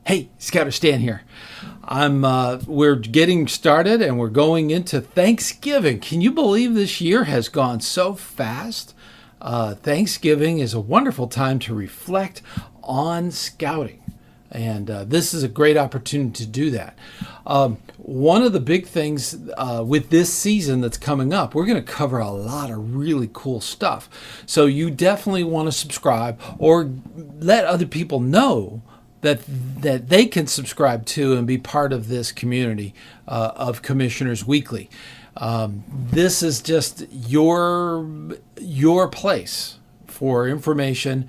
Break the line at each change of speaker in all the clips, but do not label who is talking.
Hey, ScouterStan here. We're getting started and we're going into Thanksgiving. Can you believe this year has gone so fast? Thanksgiving is a wonderful time to reflect on scouting. And this is a great opportunity to do that. One of the big things with this season that's coming up, we're going to cover a lot of really cool stuff. So you definitely want to subscribe or let other people know that they can subscribe to and be part of this community of Commissioners Weekly. This is just your place for information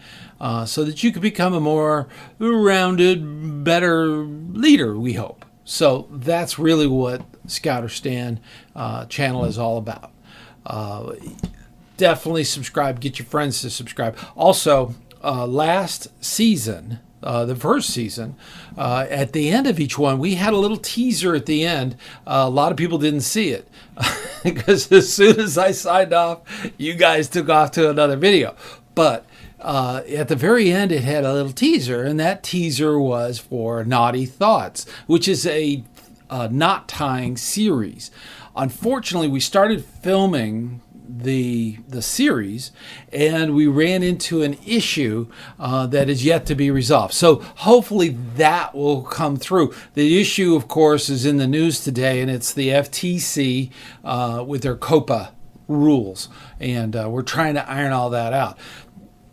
so that you can become a more rounded, better leader, we hope. So that's really what ScouterStan channel is all about. Definitely subscribe. Get your friends to subscribe. Also, last season, the first season, at the end of each one, we had a little teaser at the end. A lot of people didn't see it because as soon as I signed off, you guys took off to another video. But at the very end, it had a little teaser, and that teaser was for Naughty Thoughts, which is a knot tying series. Unfortunately, we started filming the series and we ran into an issue that is yet to be resolved. So hopefully that will come through. The issue, of course, is in the news today, and it's the FTC with their COPA rules, and we're trying to iron all that out.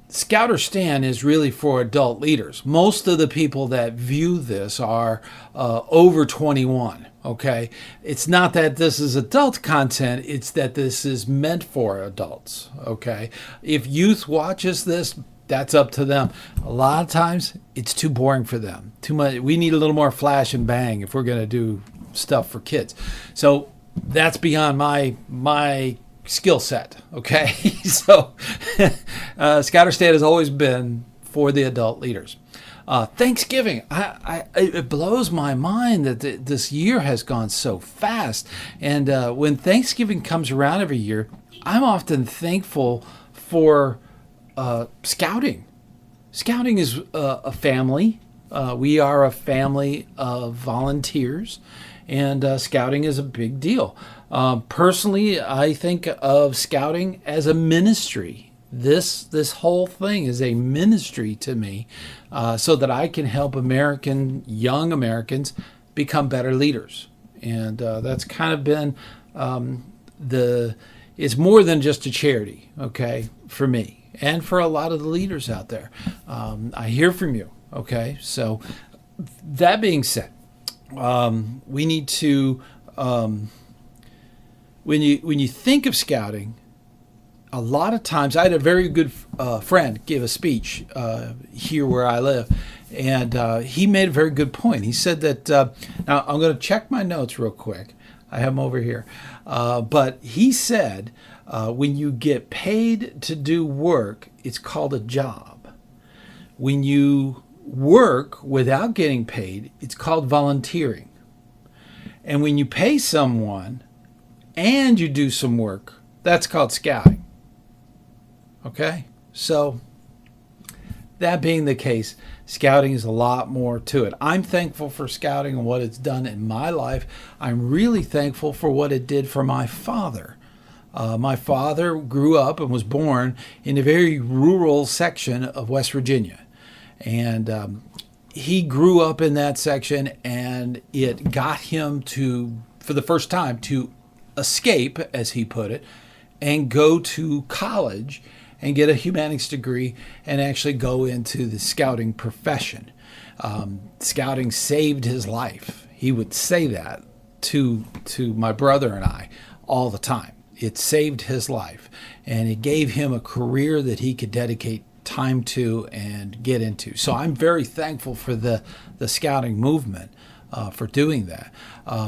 ScouterStan is really for adult leaders. Most of the people that view this are over 21. Okay, it's not that this is adult content, it's that this is meant for adults. Okay, if youth watches this, that's up to them. A lot of times it's too boring for them. Too much. We need a little more flash and bang if we're going to do stuff for kids. So that's beyond my skill set. Okay, so ScouterStan has always been for the adult leaders. Thanksgiving, it blows my mind that this year has gone so fast. And when Thanksgiving comes around every year, I'm often thankful for scouting. Scouting is a family. We are a family of volunteers, and scouting is a big deal. Personally, I think of scouting as a ministry. This whole thing is a ministry to me, so that I can help young Americans become better leaders. And that's kind of been it's more than just a charity, okay, for me and for a lot of the leaders out there. I hear from you, okay? So that being said, we need to, when you think of scouting, a lot of times, I had a very good friend give a speech here where I live, and he made a very good point. He said that, now I'm going to check my notes real quick. I have them over here. But he said, when you get paid to do work, it's called a job. When you work without getting paid, it's called volunteering. And when you pay someone and you do some work, that's called scouting. Okay, so that being the case, scouting is a lot more to it. I'm thankful for scouting and what it's done in my life. I'm really thankful for what it did for my father. My father grew up and was born in a very rural section of West Virginia. And he grew up in that section, and it got him to, for the first time, to escape, as he put it, and go to college and get a humanities degree and actually go into the scouting profession. Scouting saved his life. He would say that to my brother and I all the time. It saved his life, and it gave him a career that he could dedicate time to and get into. So I'm very thankful for the scouting movement for doing that.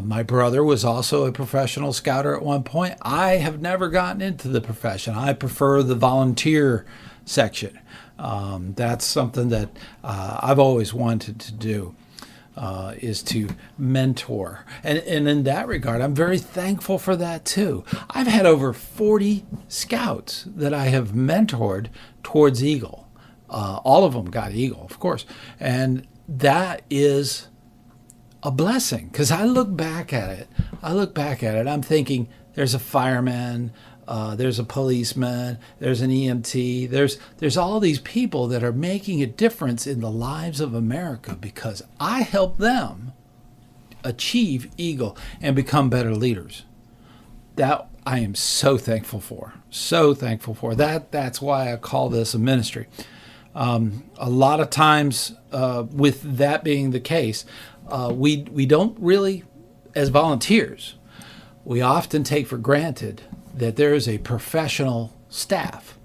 My brother was also a professional scouter at one point. I have never gotten into the profession. I prefer the volunteer section. That's something that I've always wanted to do, is to mentor. And in that regard, I'm very thankful for that too. I've had over 40 scouts that I have mentored towards Eagle. All of them got Eagle, of course. And that is a blessing, because I look back at it. I'm thinking, there's a fireman, there's a policeman, there's an EMT, there's all these people that are making a difference in the lives of America because I help them achieve Eagle and become better leaders. That I am so thankful for. So thankful for that. That's why I call this a ministry. A lot of times, with that being the case, we don't really, as volunteers, we often take for granted that there is a professional staff.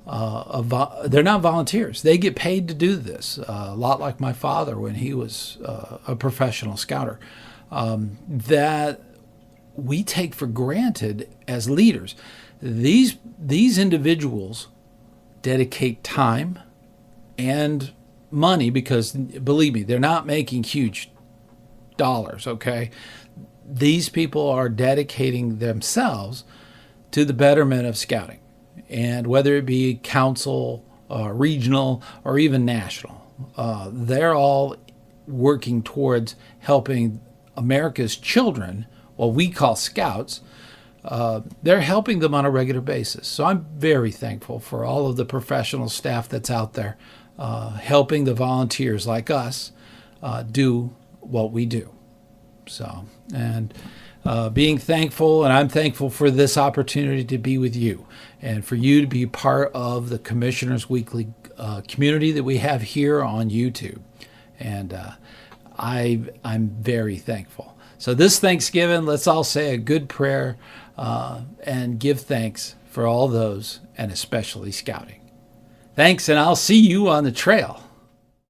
They're not volunteers. They get paid to do this, a lot like my father when he was a professional scouter. That we take for granted as leaders. These individuals dedicate time and money, because believe me, they're not making huge dollars, okay? These people are dedicating themselves to the betterment of scouting, and whether it be council, regional, or even national, they're all working towards helping America's children, what we call scouts. They're helping them on a regular basis. So I'm very thankful for all of the professional staff that's out there, helping the volunteers like us do what we do. So, and being thankful, and I'm thankful for this opportunity to be with you and for you to be part of the Commissioners Weekly community that we have here on YouTube. And I'm very thankful. So this Thanksgiving, let's all say a good prayer and give thanks for all those, and especially scouting. Thanks, and I'll see you on the trail.